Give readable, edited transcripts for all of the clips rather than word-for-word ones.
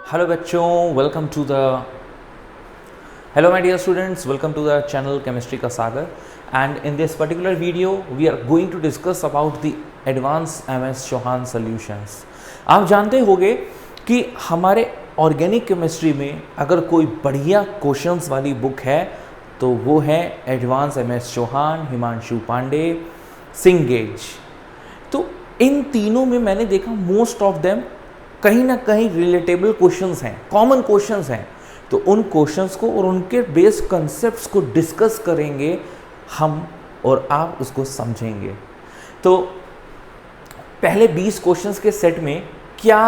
Hello बच्चों, welcome to the hello my dear students, welcome to the channel chemistry का Sagar. And in this particular video we are going to discuss about the advance MS Chauhan solutions. आप जानते होंगे कि हमारे organic chemistry में अगर कोई बढ़िया क्वेश्चंस वाली बुक है तो वो है एडवांस एमएस चौहान, हिमांशु पांडे, सिंगेज। तो इन तीनों में मैंने देखा मोस्ट ऑफ देम कहीं ना कहीं रिलेटेबल क्वेश्चंस हैं, कॉमन क्वेश्चंस हैं। तो उन क्वेश्चंस को और उनके बेस्ड कॉन्सेप्ट्स को डिस्कस करेंगे हम और आप उसको समझेंगे। तो पहले 20 क्वेश्चंस के सेट में क्या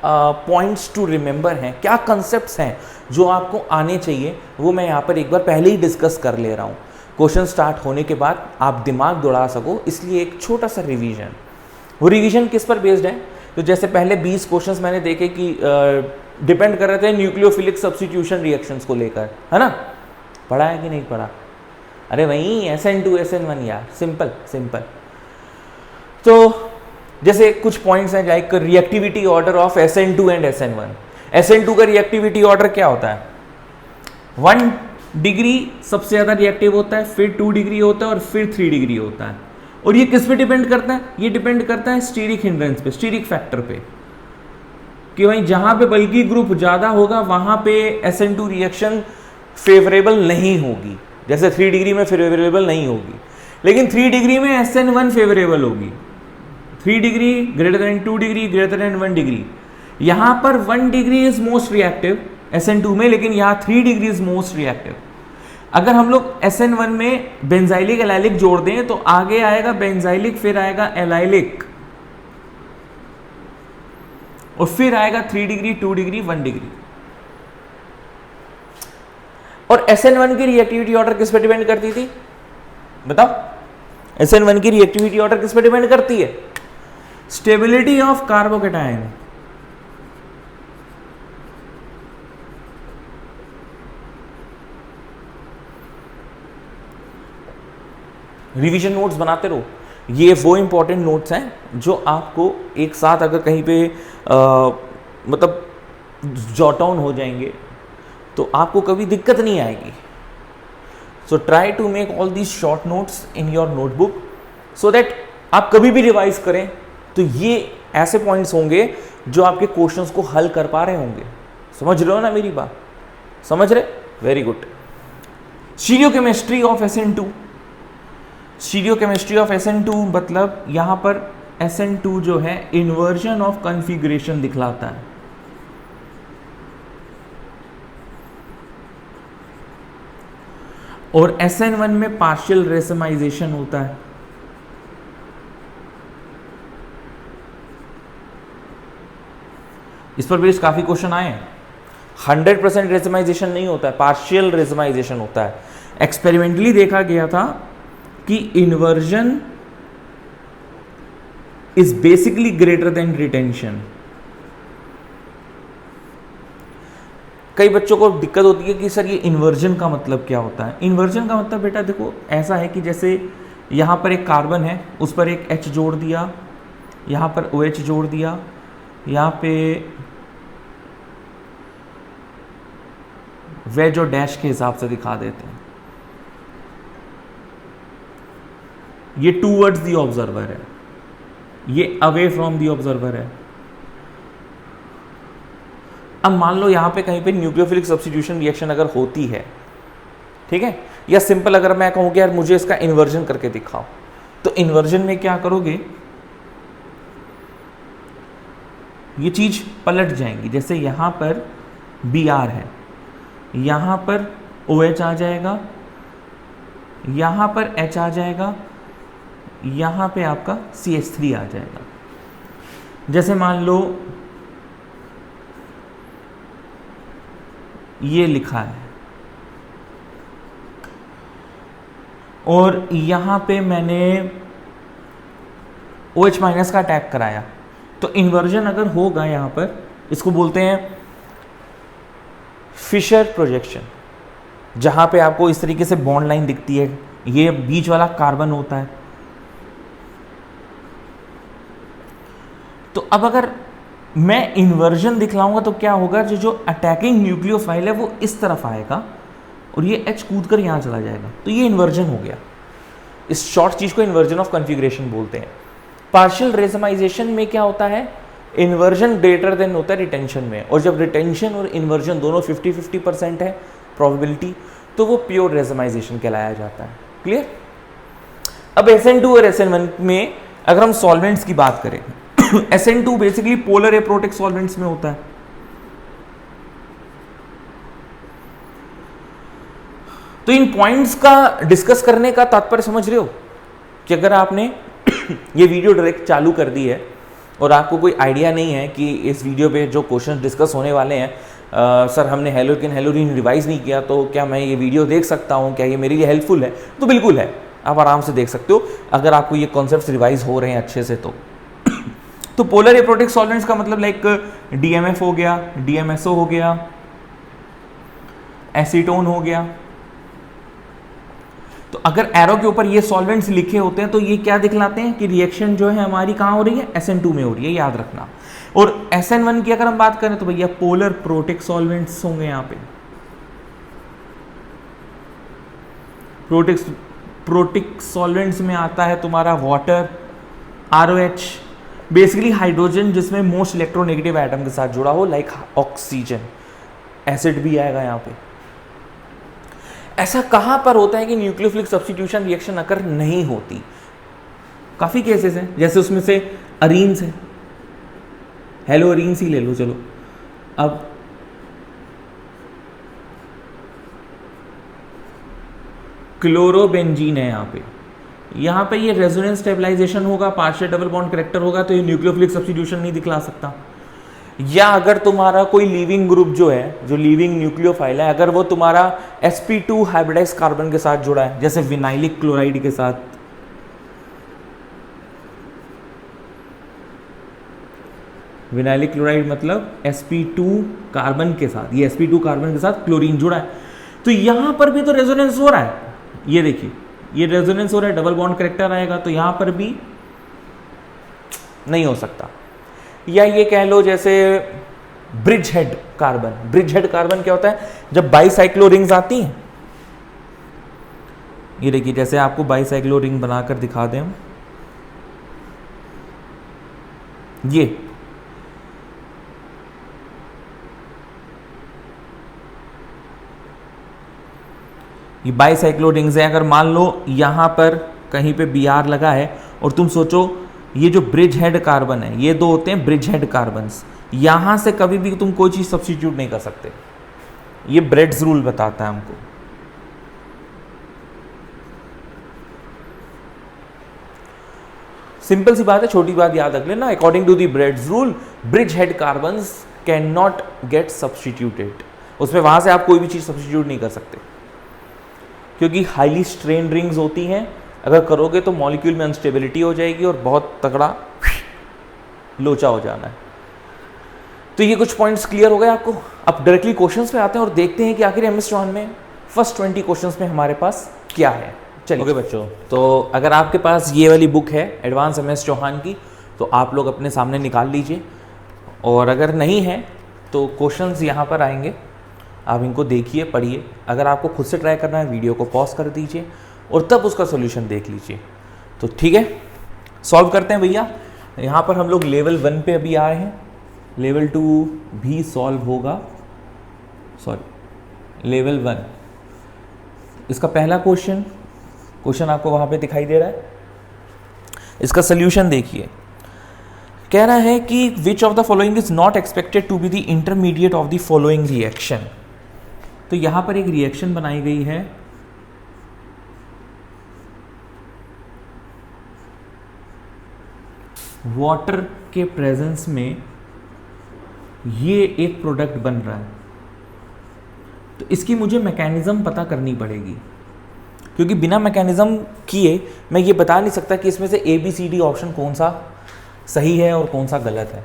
पॉइंट्स टू रिमेंबर हैं, क्या कॉन्सेप्ट्स हैं जो आपको आने चाहिए, वो मैं यहाँ पर एक बार पहले ही डिस्कस कर ले रहा हूँ। क्वेश्चन स्टार्ट होने के बाद आप दिमाग दौड़ा सको, इसलिए एक छोटा सा रिवीजन। वो रिवीजन किस पर बेस्ड है? तो जैसे पहले 20 क्वेश्चंस मैंने देखे कि डिपेंड कर रहे थे न्यूक्लियोफिलिक सब्स्टिट्यूशन रिएक्शंस को लेकर, है ना? पढ़ा है कि नहीं पढ़ा? अरे वही SN2 SN1 यार, सिंपल सिंपल। तो जैसे कुछ पॉइंट्स हैं like reactivity order of SN2 and SN1। SN2 का रिएक्टिविटी ऑर्डर क्या होता है? 1 डिग्री सबसे ज़्यादा रिएक्टिव होता है, फिर 2 डिग्री होता है और फिर 3 डिग्री होता है। और ये किस पे डिपेंड करता है? ये डिपेंड करता है स्टीरिक हिंड्रेंस पे, स्टीरिक फैक्टर पे, कि भाई जहां पे बल्कि ग्रुप ज़्यादा होगा वहां पे SN2 रिएक्शन फेवरेबल नहीं होगी। जैसे 3 डिग्री में फेवरेबल नहीं होगी, लेकिन 3 डिग्री में SN1 फेवरेबल होगी। 3 degree greater than 2 degree greater than 1 degree. यहाँ पर 1 degree is most reactive SN2 में, लेकिन यहाँ 3 डिग्री इज मोस्ट रिएक्टिव। अगर हम लोग SN1 में बेंजाइलिक एलाइलिक जोड़ दें तो आगे आएगा बेंजाइलिक, फिर आएगा एलाइलिक और फिर आएगा 3 डिग्री 2 डिग्री 1 डिग्री। और SN1 की रिएक्टिविटी ऑर्डर किस पे डिपेंड करती थी? बताओ, SN1 की रिएक्टिविटी ऑर्डर किस पे डिपेंड करती है? Stability of carbocation. Revision notes बनाते रहो। ये वो इंपॉर्टेंट नोट्स हैं जो आपको एक साथ अगर कहीं पे मतलब जॉट डाउन हो जाएंगे तो आपको कभी दिक्कत नहीं आएगी। So try to make all these short notes in your notebook so that आप कभी भी रिवाइज करें तो ये ऐसे पॉइंट्स होंगे जो आपके क्वेश्चंस को हल कर पा रहे होंगे। समझ रहे हो ना मेरी बात? समझ रहे? Very good. Stereochemistry of SN2। Stereochemistry of SN2 मतलब यहाँ पर SN2 जो है इन्वर्जन ऑफ कॉन्फ़िगरेशन दिखलाता है। और SN1 में पार्शियल रेसमाइजेशन होता है। इस पर बेस्ड काफी क्वेश्चन आए हैं। 100% रेसमाइजेशन नहीं होता है, पार्शियल रेसमाइजेशन होता है। एक्सपेरिमेंटली देखा गया था कि inversion is basically greater than retention. कई बच्चों को दिक्कत होती है कि सर ये इन्वर्जन का मतलब क्या होता है? इन्वर्जन का मतलब बेटा देखो ऐसा है कि जैसे यहां पर एक कार्बन है, उस पर एक H जोड़ दिया, यहां पर OH जोड़ दिया, यहां पे वेज और डैश के हिसाब से दिखा देते हैं। ये टूवर्ड्स द ऑब्जर्वर है, ये अवे फ्रॉम द ऑब्जर्वर है। अब मान लो यहां पे कहीं पे न्यूक्लियोफिलिक सब्स्टिट्यूशन रिएक्शन अगर होती है, ठीक है, या सिंपल अगर मैं कहूं कि यार मुझे इसका इन्वर्जन करके दिखाओ, तो इन्वर्जन में क्या करोगे? ये चीज पलट जाएंगी। जैसे यहां पर Br है, यहां पर OH आ जाएगा, यहां पर H आ जाएगा, यहां पे आपका CH3 आ जाएगा। जैसे मान लो ये लिखा है और यहां पे मैंने OH माइनस का अटैक कराया, तो इन्वर्जन अगर होगा यहां पर, इसको बोलते हैं फिशर प्रोजेक्शन, जहां पे आपको इस तरीके से बॉन्ड लाइन दिखती है, ये बीच वाला कार्बन होता है। तो अब अगर मैं इन्वर्जन दिखलाऊंगा तो क्या होगा, जो अटैकिंग न्यूक्लियोफाइल है वो इस तरफ आएगा और ये H कूद कर यहाँ चला जाएगा, तो ये इन्वर्जन हो गया। इस शॉर्ट चीज को इन्वर्जन ऑफ कन्फिग्रेशन बोलते हैं। पार्शियल रेसमाइजेशन में क्या होता है, इन्वर्जन ग्रेटर देन होता है रिटेंशन में, और जब रिटेंशन और इन्वर्जन दोनों 50-50% है प्रोबेबिलिटी, तो वो प्योर रेसमाइजेशन कहलाया जाता है। क्लियर। अब SN2 और SN1 में अगर हम सॉल्वेंट्स की बात करें, SN2 basically polar aprotic solvents में होता है। तो इन पॉइंट्स का डिस्कस करने का तात्पर्य समझ रहे हो कि अगर आपने ये वीडियो डायरेक्ट चालू कर दी है और आपको कोई आइडिया नहीं है कि इस वीडियो पे जो क्वेश्चन डिस्कस होने वाले हैं, सर हमने हेलोरिन रिवाइज नहीं किया, तो क्या मैं ये वीडियो देख सकता हूँ, क्या ये मेरे लिए हेल्पफुल है? तो बिल्कुल है, आप आराम से देख सकते हो अगर आपको ये कॉन्सेप्ट्स रिवाइज हो रहे हैं अच्छे से। तो पोलर एप्रोटिक सॉल्वेंट्स का मतलब लाइक DMF हो गया, DMSO हो गया, एसीटोन हो गया। तो अगर एरो के ऊपर ये सॉल्वेंट्स लिखे होते हैं तो ये क्या दिखलाते हैं कि रिएक्शन जो है हमारी कहाँ हो रही है, SN2 में हो रही है, याद रखना। और SN1 की अगर हम बात करें तो भैया पोलर प्रोटिक सॉल्वेंट्स होंगे यहाँ पे। प्रोटिक सॉल्वेंट्स में आता है तुम्हारा वाटर, ROH, बेसिकली हाइड्रोजन जिसमें मोस्ट इलेक्ट्रोनेगेटिव एटम के साथ जुड़ा हो, लाइक ऑक्सीजन। एसिड भी आएगा यहाँ पे। ऐसा कहां पर होता है कि न्यूक्लियोफिलिक सब्स्टिट्यूशन रिएक्शन अकर नहीं होती? काफी केसेस हैं, जैसे उसमें से अरीन्स है, हेलो अरीन्स ही ले लो चलो। अब क्लोरोबेंजीन है यहाँ पे ये रेजोनेंस स्टेबलाइजेशन होगा, पार्शियल डबल बॉन्ड करेक्टर होगा, तो ये न्यूक्लियोफिलिक सब्स्टिट्यूशन नहीं दिखला सकता। या अगर तुम्हारा कोई लीविंग ग्रुप जो है, जो लीविंग न्यूक्लियोफाइल है, अगर वो तुम्हारा sp2 हाइब्रिडाइज कार्बन के साथ जुड़ा है, जैसे विनाइलिक क्लोराइड के साथ, विनाइलिक क्लोराइड मतलब sp2 कार्बन के साथ, ये sp2 कार्बन के साथ क्लोरीन जुड़ा है, तो यहां पर भी तो रेजोनेंस हो रहा है। ये देखिए, ये रेजोनेंस हो रहा है, डबल बॉन्ड करेक्टर आएगा, तो यहां पर भी नहीं हो सकता। या ये कह लो जैसे bridge head carbon. Bridge head carbon क्या होता है, जब बाईसाइक्लो रिंग्स आती हैं, ये देखिए जैसे आपको बाईसाइक्लो रिंग बनाकर दिखा दें हम, ये बाईसाइक्लो रिंग्स है। अगर मान लो यहां पर कहीं पे Br लगा है और तुम सोचो ये जो ब्रिज हेड कार्बन है, ये दो होते हैं ब्रिज हेड कार्बन्स, यहां से कभी भी तुम कोई चीज सब्स्टिट्यूट नहीं कर सकते। ये ब्रेड्स रूल बताता है हमको। सिंपल सी बात है, छोटी बात याद रख लेना, according to the Bredt's rule bridgehead carbons can not get substituted. उसमें वहां से आप कोई भी चीज सब्स्टिट्यूट नहीं कर सकते, क्योंकि हाईली स्ट्रेन रिंग्स होती हैं। अगर करोगे तो मॉलिक्यूल में अनस्टेबिलिटी हो जाएगी और बहुत तगड़ा लोचा हो जाना है। तो ये कुछ पॉइंट्स क्लियर हो गए आपको। अब डायरेक्टली क्वेश्चंस पे आते हैं और देखते हैं कि आखिर MS चौहान में फर्स्ट 20 क्वेश्चंस में हमारे पास क्या है। चलिए ओके बच्चों, तो अगर आपके पास ये वाली बुक है एडवांस MS चौहान की, तो आप लोग अपने सामने निकाल लीजिए, और अगर नहीं है तो क्वेश्चंस यहाँ पर आएंगे, आप इनको देखिए, पढ़िए। अगर आपको खुद से ट्राई करना है, वीडियो को पॉज कर दीजिए और तब उसका सोल्यूशन देख लीजिए। तो ठीक है, सॉल्व करते हैं भैया। यहाँ पर हम लोग लेवल 1 पे अभी आए हैं, लेवल 2 भी सॉल्व होगा, सॉरी लेवल 1। इसका पहला क्वेश्चन आपको वहाँ पे दिखाई दे रहा है। इसका सोल्यूशन देखिए, कह रहा है कि which of the following is not expected to be the intermediate of the following reaction. तो यहाँ पर एक रिएक्शन बनाई गई है, वाटर के प्रेजेंस में ये एक प्रोडक्ट बन रहा है। तो इसकी मुझे मैकेनिज्म पता करनी पड़ेगी, क्योंकि बिना मैकेनिज्म किए मैं ये बता नहीं सकता कि इसमें से ABCD ऑप्शन कौन सा सही है और कौन सा गलत है।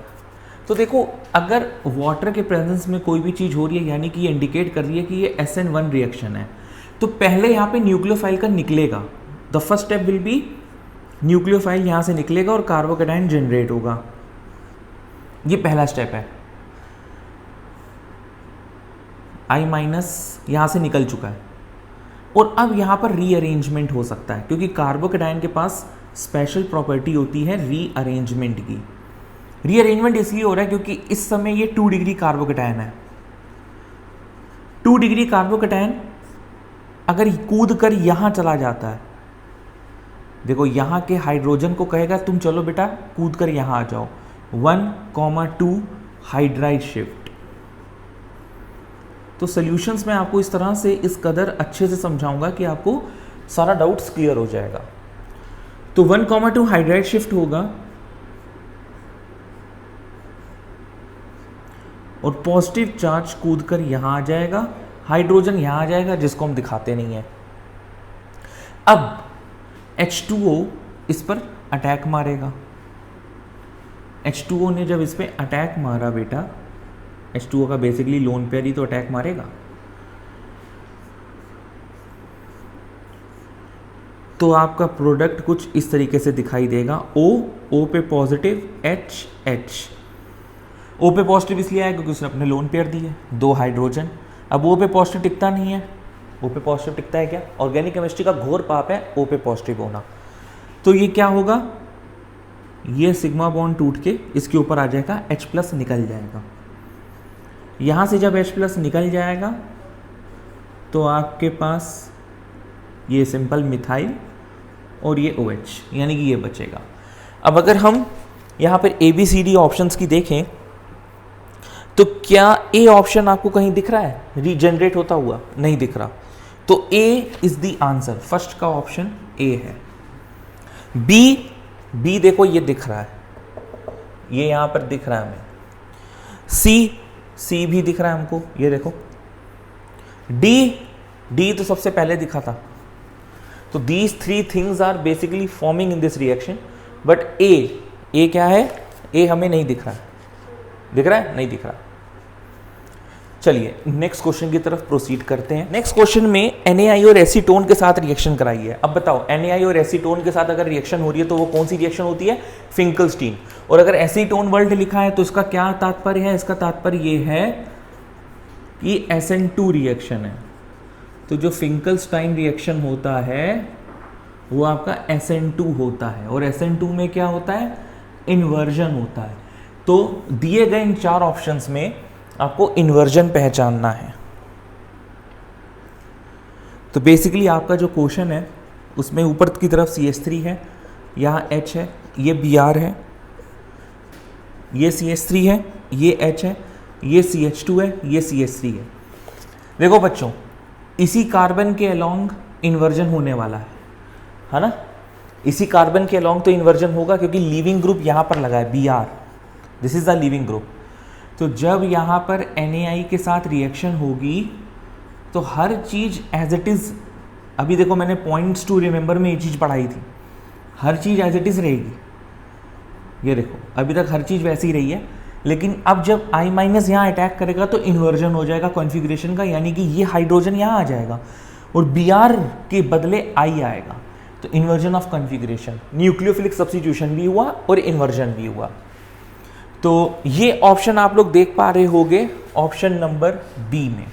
तो देखो, अगर वाटर के प्रेजेंस में कोई भी चीज़ हो रही है, यानी कि ये इंडिकेट कर रही है कि ये SN1 रिएक्शन है, तो पहले यहाँ पे न्यूक्लियोफाइल का निकलेगा। The first step will be nucleophile यहाँ से निकलेगा और कार्बोकैटायन जनरेट होगा। ये पहला स्टेप है, I माइनस यहाँ से निकल चुका है और अब यहाँ पर रीअरेंजमेंट हो सकता है क्योंकि कार्बोकेटायन के पास स्पेशल प्रॉपर्टी होती है रीअरेंजमेंट की। रीअरेंजमेंट इसलिए हो रहा है क्योंकि इस समय ये 2 डिग्री कार्बोकेटायन है। 2 डिग्री कार्बोकेटायन अगर कूद कर यहाँ चला जाता है, देखो यहाँ के हाइड्रोजन को कहेगा तुम चलो बेटा कूद कर यहाँ आ जाओ, 1,2 हाइड्राइड शिफ्ट। तो सॉल्यूशंस में आपको इस तरह से इस कदर अच्छे से समझाऊंगा कि आपको सारा डाउट्स क्लियर हो जाएगा। तो 1,2 हाइड्राइड शिफ्ट होगा और पॉजिटिव चार्ज कूद कर यहां आ जाएगा, हाइड्रोजन यहां आ जाएगा जिसको हम दिखाते नहीं है। अब H2O इस पर अटैक मारेगा। H2O ने जब इस पर अटैक मारा बेटा, H2O का बेसिकली लोन पेयर ही तो अटैक मारेगा, तो आपका प्रोडक्ट कुछ इस तरीके से दिखाई देगा। O पे पॉजिटिव, H। O पे पॉजिटिव इसलिए आया क्योंकि उसने अपने लोन पेयर दिए 2 हाइड्रोजन। अब O पे पॉजिटिव टिकता नहीं है, O पे पॉजिटिव टिकता है क्या? ऑर्गेनिक केमिस्ट्री का घोर पाप है O पे पॉजिटिव होना। तो ये क्या होगा, ये सिग्मा बॉन्ड टूट के इसके ऊपर आ जाएगा, H+ निकल जाएगा। यहाँ से जब H+ निकल जाएगा तो आपके पास ये सिंपल मिथाइल और ये OH, यानी कि ये बचेगा। अब अगर हम यहाँ पर ABCD ऑप्शंस की देखें तो क्या A ऑप्शन आपको कहीं दिख रहा है रीजनरेट होता हुआ? नहीं दिख रहा। तो A is the answer, first का ऑप्शन A है। B देखो ये दिख रहा है, ये यहाँ पर दिख रहा है हमें। C भी दिख रहा है हमको, ये देखो। D तो सबसे पहले दिखा था। तो these 3 things are basically forming in this reaction, but A क्या है? A हमें नहीं दिख रहा है। दिख रहा है? नहीं दिख रहा। चलिए नेक्स्ट क्वेश्चन की तरफ प्रोसीड करते हैं। नेक्स्ट क्वेश्चन में NaI और एसीटोन के साथ रिएक्शन कराई है। अब बताओ NaI और एसीटोन के साथ अगर रिएक्शन हो रही है तो वो कौन सी रिएक्शन होती है? फिंकलस्टीन। और अगर एसीटोन वर्ल्ड लिखा है तो इसका क्या तात्पर्य है? इसका तात्पर्य ये है कि SN2 रिएक्शन है। तो जो फिंकलस्टाइन रिएक्शन होता है वो आपका SN2 होता है और SN2 में क्या होता है? इन्वर्जन होता है। तो दिए गए इन 4 ऑप्शंस में आपको इन्वर्जन पहचानना है। तो बेसिकली आपका जो क्वेश्चन है उसमें ऊपर की तरफ CH3 है, यहाँ H है, ये Br है, ये CH3 है, ये H है, ये CH2 है, ये CH3 है। देखो बच्चों, इसी कार्बन के अलोंग इन्वर्जन होने वाला है ना? इसी कार्बन के अलोंग तो इन्वर्जन होगा क्योंकि लीविंग ग्रुप यहाँ पर लगा है Br, this is the leaving group. तो जब यहाँ पर NaI के साथ रिएक्शन होगी तो हर चीज़ एज इट इज़, अभी देखो मैंने पॉइंट्स टू रिमेंबर में ये चीज़ पढ़ाई थी, हर चीज़ एज इट इज़ रहेगी। ये देखो अभी तक हर चीज़ वैसी ही रही है, लेकिन अब जब I- यहाँ अटैक करेगा तो इन्वर्जन हो जाएगा कॉन्फ़िगरेशन का, यानी कि ये हाइड्रोजन यहाँ आ जाएगा और Br के बदले I आएगा। तो inversion of configuration, nucleophilic substitution भी हुआ और इन्वर्जन भी हुआ। तो ये ऑप्शन आप लोग देख पा रहे होंगे ऑप्शन नंबर B में।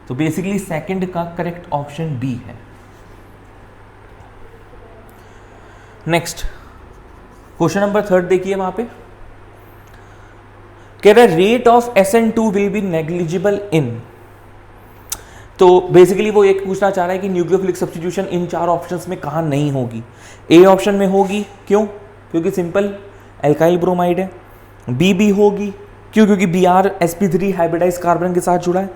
तो बेसिकली सेकंड का करेक्ट ऑप्शन B है। नेक्स्ट क्वेश्चन नंबर 3 देखिए, वहां पे कह रहा है rate of SN2 will be negligible in. तो बेसिकली वो एक पूछना चाह रहा है कि न्यूक्लियोफिलिक सब्स्टिट्यूशन इन 4 ऑप्शंस में कहां नहीं होगी। A ऑप्शन में होगी, क्यों? क्योंकि सिंपल एल्काइल ब्रोमाइड है। B भी होगी, क्यों? क्योंकि Br sp3 हाइब्रिडाइज कार्बन के साथ जुड़ा है।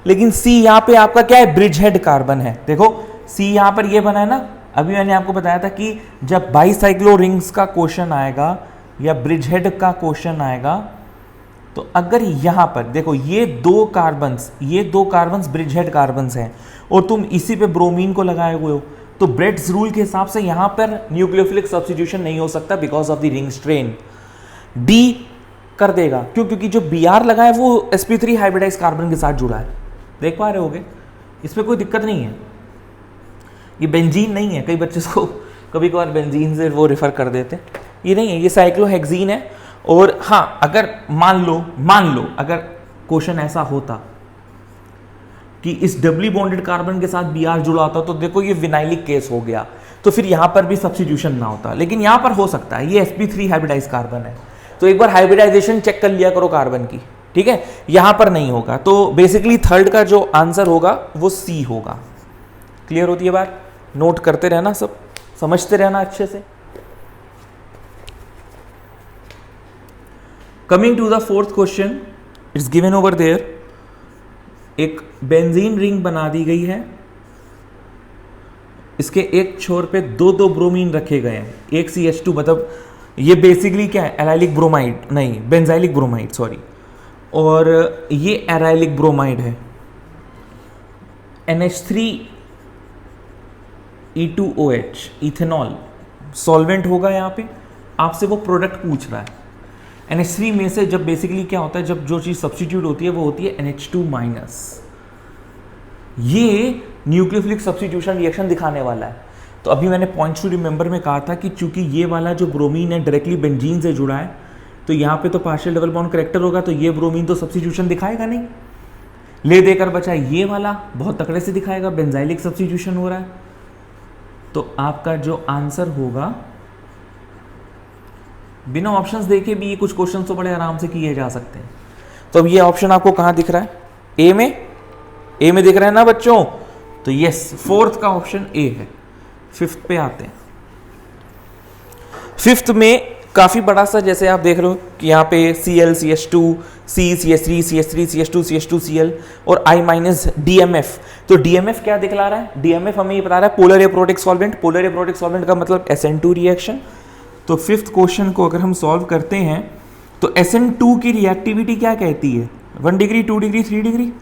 लेकिन C यहाँ पे आपका क्या है? ब्रिज हेड कार्बन है। देखो C यहाँ पर ये बना है ना, अभी मैंने आपको बताया था कि जब बाईसाइक्लो रिंग्स का क्वेश्चन आएगा या ब्रिज हेड का क्वेश्चन आएगा तो अगर यहाँ पर देखो ये दो कार्बन्स ब्रिज हेड कार्बन्स हैं और तुम इसी पे ब्रोमीन को लगाए हुए हो, तो ब्रेड्स रूल के हिसाब से यहाँ पर न्यूक्लियोफिलिक सब्स्टिट्यूशन नहीं हो सकता because of the ring strain. D कर देगा, क्यों? क्योंकि जो Br लगा है वो sp3 हाइब्रिडाइज कार्बन के साथ जुड़ा है। देख पा रहे होगे, इसमें कोई दिक्कत नहीं है। ये बेंजीन नहीं है, कई बच्चे को कभी कभार बेंजीन से वो रेफर कर देते, ये नहीं है, ये साइक्लोहेक्सीन है और हाँ, अगर मान लो अगर क्वेश्चन ऐसा होता कि इस डबली बॉन्डेड कार्बन के साथ Br जुड़ा होता तो देखो ये विनाइलिक केस हो गया, तो फिर यहां पर भी सब्स्टिट्यूशन ना होता, लेकिन यहां पर हो सकता है। ये sp3 हाइब्रिडाइज कार्बन है, तो एक बार हाइब्रिडाइजेशन चेक कर लिया करो कार्बन की, ठीक है। यहां पर नहीं होगा, तो बेसिकली थर्ड का जो आंसर होगा वो सी होगा। क्लियर होती है बात? नोट करते रहना, सब समझते रहना अच्छे से। Coming to the fourth question, it's given over there. एक बेंजीन रिंग बना दी गई है, इसके एक छोर पे दो ब्रोमीन रखे गए हैं, एक CH2, मतलब ये बेसिकली क्या है, एराइलिक ब्रोमाइड नहीं, बेंजाइलिक ब्रोमाइड, सॉरी, और ये एराइलिक ब्रोमाइड है, NH3E2OH, इथेनॉल सॉल्वेंट होगा। यहाँ पे आपसे वो प्रोडक्ट पूछ रहा है। NH3 में से जब बेसिकली क्या होता है, जब जो चीज़ सब्स्टिट्यूट होती है वो होती है NH2-। ये न्यूक्लियोफिलिक सब्स्टिट्यूशन रिएक्शन दिखाने वाला है। तो अभी मैंने पॉइंट्स टू रिमेंबर में कहा था कि चूंकि ये वाला जो ब्रोमीन है डायरेक्टली बेंजीन से जुड़ा है, तो यहाँ पे तो पार्शियल डबल बॉन्ड करेक्टर होगा, तो ये ब्रोमीन तो सब्स्टिट्यूशन दिखाएगा नहीं। ले देकर बचा ये वाला, बहुत तकड़े से दिखाएगा, बेंजाइलिक सब्स्टिट्यूशन हो रहा है। तो आपका जो आंसर होगा, बिना ऑप्शंस देखे भी ये कुछ क्वेश्चन तो बड़े आराम से किए जा सकते हैं। तो अब ये ऑप्शन आपको कहाँ दिख रहा है? ए में दिख रहा है ना बच्चों? तो यस, फोर्थ का ऑप्शन ए है। फिफ्थ पे आते हैं। फिफ्थ में काफी बड़ा सा, जैसे आप देख रहे हो कि यहाँ पे Cl, CH2, C, CH3, CH3, CH2, CH2, Cl और I- DMF। तो DMF क्या दिखला रहा है? DMF हमें ये बता रहा है polar aprotic solvent. Polar aprotic solvent का मतलब SN2 रिएक्शन। तो फिफ्थ क्वेश्चन को अगर हम सॉल्व करते हैं तो SN2 की रिएक्टिविटी क्या कहती है? 1 डिग्री, 2 डिग्री, 3 डिग्री।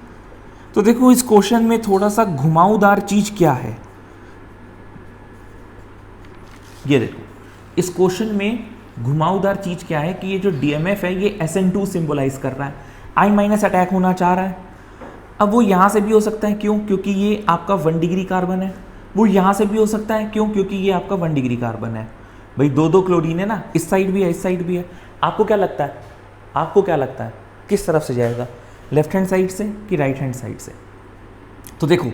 तो देखो इस क्वेश्चन में थोड़ा सा घुमावदार चीज क्या है, ये देखो इस क्वेश्चन में घुमावदार चीज क्या है कि ये जो DMF है ये SN2 सिंबलाइज कर रहा है, I- अटैक होना चाह रहा है। अब वो यहां से भी हो सकता है, क्यों? क्योंकि ये आपका 1 डिग्री कार्बन है। वो यहां से भी हो सकता है, क्यों? क्योंकि ये आपका 1 डिग्री कार्बन है। भाई दो क्लोरीन है ना, इस साइड भी है, इस साइड भी है। आपको क्या लगता है? आपको क्या लगता है किस तरफ से जाएगा, लेफ्ट हैंड साइड से कि राइट हैंड साइड से? तो देखो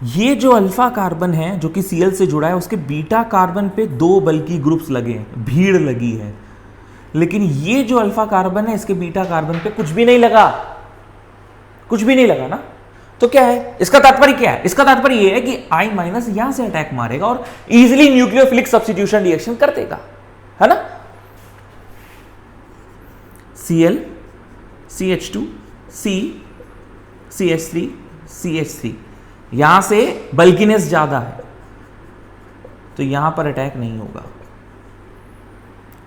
ये जो अल्फा कार्बन है जो कि Cl से जुड़ा है, उसके बीटा कार्बन पे 2 बल्कि ग्रुप्स लगे हैं, भीड़ लगी है। लेकिन ये जो अल्फा कार्बन है इसके बीटा कार्बन पे कुछ भी नहीं लगा, कुछ भी नहीं लगा ना। तो क्या है इसका तात्पर्य? क्या है इसका तात्पर्य? ये है कि I- यहां से अटैक मारेगा और इजीली न्यूक्लियोफिलिक सब्स्टिट्यूशन रिएक्शन कर देगा, है ना। Cl, CH2, C, CH3, CH3, यहां से बल्किनेस ज्यादा है तो यहां पर अटैक नहीं होगा।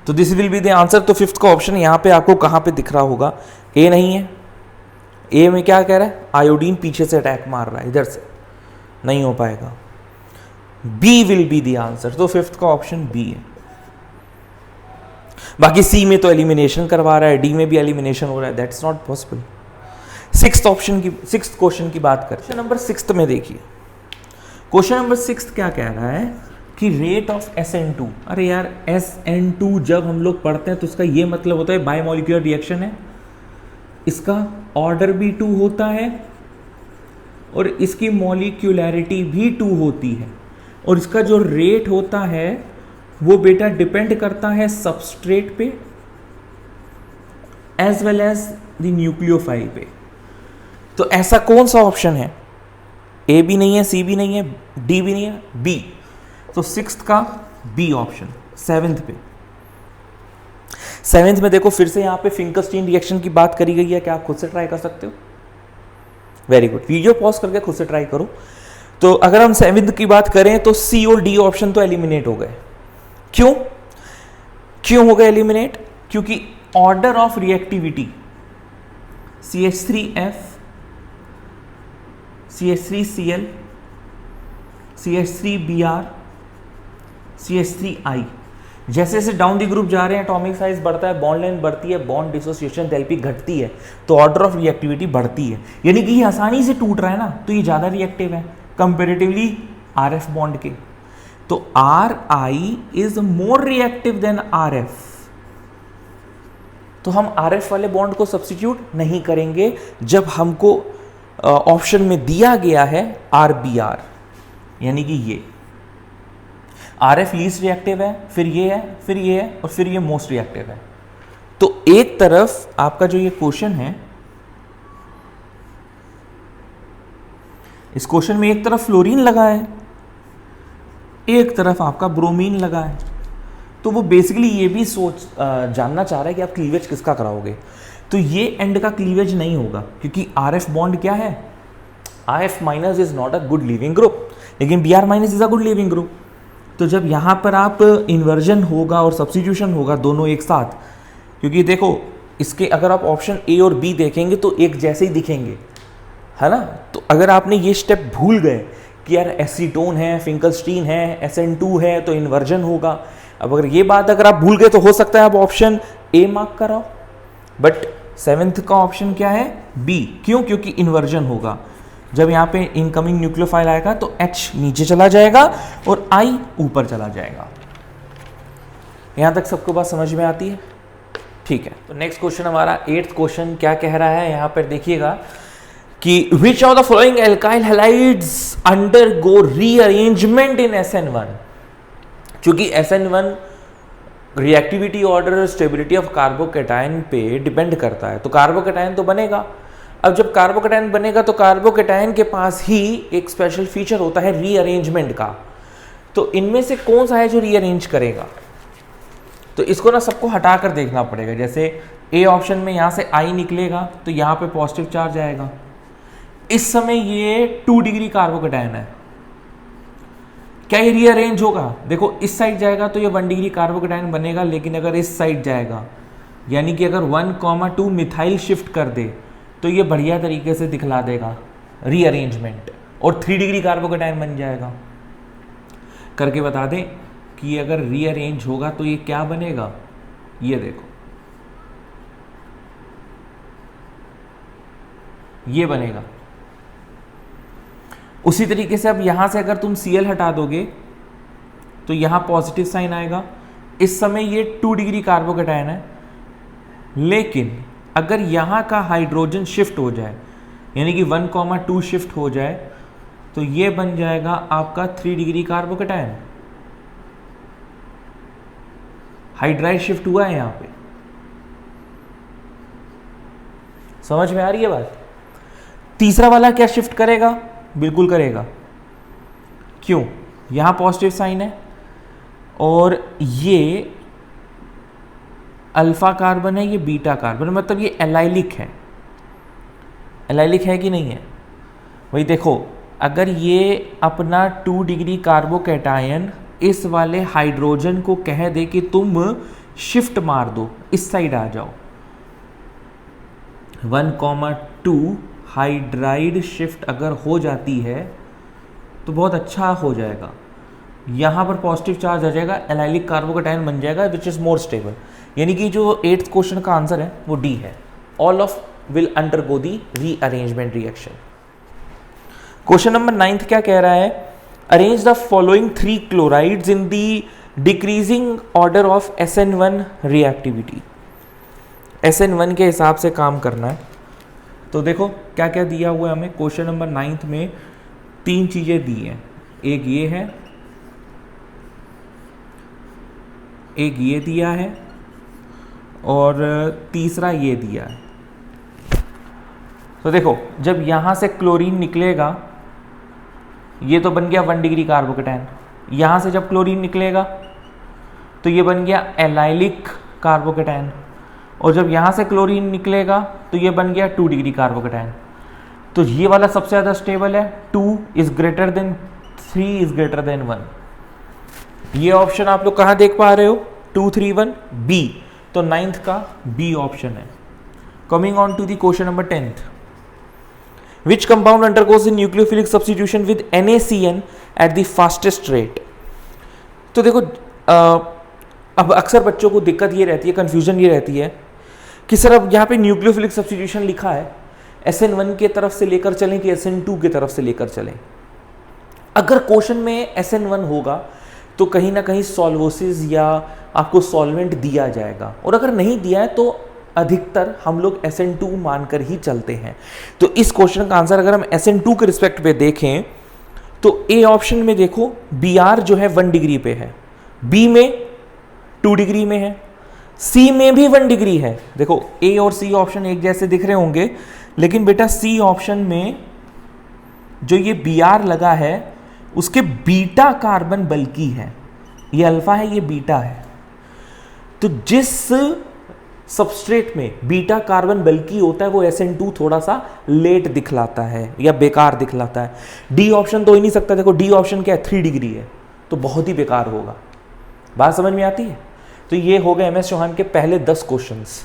तो this will be the answer. तो फिफ्थ का ऑप्शन यहां पे आपको कहां पे दिख रहा होगा? ए नहीं है। ए में क्या कह रहा है? आयोडीन पीछे से अटैक मार रहा है, इधर से नहीं हो पाएगा। B will be the answer. तो फिफ्थ का ऑप्शन बी है। बाकी सी में तो एलिमिनेशन करवा रहा है, डी में भी एलिमिनेशन हो रहा है, that's not possible. Sixth question की बात करते हैं। क्वेश्चन नंबर 6 में देखिए, क्वेश्चन नंबर 6 क्या कह रहा है कि रेट ऑफ SN2। अरे यार SN2 जब हम लोग पढ़ते हैं तो उसका ये मतलब होता है बायोमोलिकुलर रिएक्शन है, इसका ऑर्डर भी 2 होता है और इसकी मॉलिक्यूलैरिटी भी 2 होती है, और इसका जो रेट होता है वो बेटा डिपेंड करता है सबस्ट्रेट पे as well as the nucleophile पे। तो ऐसा कौन सा ऑप्शन है? ए भी नहीं है, सी भी नहीं है, डी भी नहीं है, बी। तो सिक्स्थ का बी ऑप्शन। सेवेंथ में देखो फिर से यहां पे फिंकरस्टीन रिएक्शन की बात करी गई है, क्या आप खुद से ट्राई कर सकते हो? वेरी गुड, वीडियो पॉज करके खुद से ट्राई करो। तो अगर हम सेवेंथ की बात करें तो सी और डी ऑप्शन तो एलिमिनेट हो गए। क्यों हो गए एलिमिनेट? क्योंकि order of reactivity CH3F, CH3Cl, CH3Br, CH3I, जैसे जैसे डाउन दी ग्रुप जा रहे हैं एटॉमिक साइज बढ़ता है, बॉन्ड लेंथ बढ़ती है, बॉन्ड डिसोसिएशन एंथैल्पी घटती है, तो ऑर्डर ऑफ रिएक्टिविटी बढ़ती है। यानी कि ये आसानी से टूट रहा है ना, तो ये ज्यादा रिएक्टिव है कंपेरेटिवली RF बॉन्ड के। तो RI is more reactive than RF। तो हम RF वाले बॉन्ड को सब्स्टिट्यूट नहीं करेंगे जब हमको ऑप्शन में दिया गया है RBR, यानी कि ये RF लीस्ट रिएक्टिव है, फिर ये है, फिर ये है और फिर ये मोस्ट रिएक्टिव है। तो एक तरफ आपका जो ये क्वेश्चन है, इस क्वेश्चन में एक तरफ फ्लोरीन लगा है, एक तरफ आपका ब्रोमीन लगा है। तो वो बेसिकली ये भी जानना चाह रहा है कि आप क्लीवेज किसका कराओगे। तो ये एंड का क्लीवेज नहीं होगा क्योंकि RF बॉन्ड क्या है, RF minus is not a good leaving group, लेकिन Br minus is a good leaving group. तो जब यहाँ पर आप इन्वर्जन होगा और सब्स्टिट्यूशन होगा दोनों एक साथ, क्योंकि देखो इसके अगर आप ऑप्शन A और B देखेंगे तो एक जैसे ही दिखेंगे, है ना। तो अगर आपने ये स्टेप भूल गए कि यार एसीटोन है, फिंकलस्टीन है, SN2 है तो इन्वर्जन होगा, अब अगर ये बात अगर आप भूल गए तो हो सकता है आप ऑप्शन A मार्क कराओ, बट 7th का ऑप्शन क्या है, B। क्यों? क्योंकि इन्वर्जन होगा। जब यहाँ पे इनकमिंग न्यूक्लियोफाइल आएगा तो H नीचे चला जाएगा और I ऊपर चला जाएगा। यहाँ तक सबको बात समझ में आती है? ठीक है। तो नेक्स्ट क्वेश्चन हमारा 8th क्वेश्चन क्या कह रहा है, यहाँ पर देखिएगा कि which of the following alkyl halides undergo rearrangement in SN1। चूंकि SN1 reactivity order stability of carbocation पे डिपेंड करता है, तो कार्बोकेटाइन तो बनेगा। अब जब कार्बोकेटाइन बनेगा तो कार्बोकेटाइन के पास ही एक स्पेशल फीचर होता है रीअरेंजमेंट का। तो इनमें से कौन सा है जो रीअरेंज करेगा? तो इसको ना सबको हटा कर देखना पड़ेगा। जैसे A ऑप्शन में यहाँ से I निकलेगा तो यहाँ पे पॉजिटिव चार्ज आएगा। इस समय ये 2 डिग्री कार्बोकेटाइन है, क्या ये रीअरेंज होगा? देखो इस साइड जाएगा तो ये 1 डिग्री कार्बोकेटाइन बनेगा, लेकिन अगर इस साइड जाएगा यानी कि अगर 1,2 मिथाइल शिफ्ट कर दे तो ये बढ़िया तरीके से दिखला देगा रीअरेंजमेंट और 3 डिग्री कार्बोकेटाइन बन जाएगा। करके बता दें कि अगर रीअरेंज होगा तो ये क्या बनेगा, ये देखो ये बनेगा। उसी तरीके से अब यहां से अगर तुम Cl हटा दोगे तो यहां पॉजिटिव साइन आएगा। इस समय ये 2 डिग्री कार्बोकेटाइन है, लेकिन अगर यहां का हाइड्रोजन शिफ्ट हो जाए यानी कि 1,2 शिफ्ट हो जाए तो ये बन जाएगा आपका 3 डिग्री कार्बोकेटाइन। हाइड्राइड शिफ्ट हुआ है यहां पे, समझ में आ रही है बात? तीसरा वाला क्या शिफ्ट करेगा? बिल्कुल करेगा। क्यों? यहां पॉजिटिव साइन है और ये अल्फा कार्बन है, ये बीटा कार्बन, मतलब ये एलाइलिक है। एलाइलिक है कि नहीं है? वही देखो, अगर ये अपना 2 डिग्री कार्बोकेटाइन इस वाले हाइड्रोजन को कह दे कि तुम शिफ्ट मार दो, इस साइड आ जाओ, 1,2 हाइड्राइड शिफ्ट अगर हो जाती है तो बहुत अच्छा हो जाएगा। यहाँ पर पॉजिटिव चार्ज आ जाएगा, एलाइलिक कार्बोकेटाइन बन जाएगा विच इज़ मोर स्टेबल। यानी कि जो 8th क्वेश्चन का आंसर है वो डी है, all of will undergo the rearrangement reaction. Question number 9th क्या कह रहा है, arrange the following 3 chlorides in the decreasing order of SN1 reactivity. SN1 के हिसाब से काम करना है। तो देखो क्या क्या दिया हुआ है हमें क्वेश्चन नंबर 9th में, 3 चीजें दी हैं, एक ये है, एक ये दिया है और तीसरा ये दिया है। तो देखो जब यहां से क्लोरीन निकलेगा, ये तो बन गया 1 डिग्री कार्बोकेटाइन, यहां से जब क्लोरीन निकलेगा तो ये बन गया एलाइलिक कार्बोकेटाइन, और जब यहाँ से क्लोरीन निकलेगा तो ये बन गया 2 डिग्री कार्बोकेटाइन। तो ये वाला सबसे ज़्यादा स्टेबल है, 2 is greater than 3 is greater than 1। ये ऑप्शन आप लोग कहाँ देख पा रहे हो, 2, 3, 1 बी। तो 9th का बी ऑप्शन है। Coming on to the question number 10th, which compound undergoes in nucleophilic substitution with NaCN at the fastest rate. तो देखो अब अक्सर बच्चों को दिक्कत ये रहती है, कंफ्यूजन ये रहती है कि सर अब यहाँ पे न्यूक्लियोफिलिक सब्स्टिट्यूशन लिखा है, SN1 के तरफ से लेकर चलें कि SN2 के तरफ से लेकर चलें। अगर क्वेश्चन में SN1 होगा तो कहीं ना कहीं सॉल्वोसिस या आपको सॉल्वेंट दिया जाएगा, और अगर नहीं दिया है तो अधिकतर हम लोग SN2 मानकर ही चलते हैं। तो इस क्वेश्चन का आंसर अगर हम SN2 के रिस्पेक्ट पे देखें तो ए ऑप्शन में देखो Br जो है 1 डिग्री पे है, बी में 2 डिग्री में है, सी में भी 1 डिग्री है। देखो ए और सी ऑप्शन एक जैसे दिख रहे होंगे, लेकिन बेटा सी ऑप्शन में जो ये Br लगा है उसके बीटा कार्बन बल्कि है, ये अल्फा है ये बीटा है। तो जिस सबस्ट्रेट में बीटा कार्बन बल्कि होता है वो SN2 थोड़ा सा लेट दिखलाता है या बेकार दिखलाता है। डी ऑप्शन तो हो ही नहीं सकता, देखो डी ऑप्शन क्या है 3 डिग्री है, तो बहुत ही बेकार होगा। बात समझ में आती है? तो ये हो गए MS चौहान के पहले 10 क्वेश्चंस।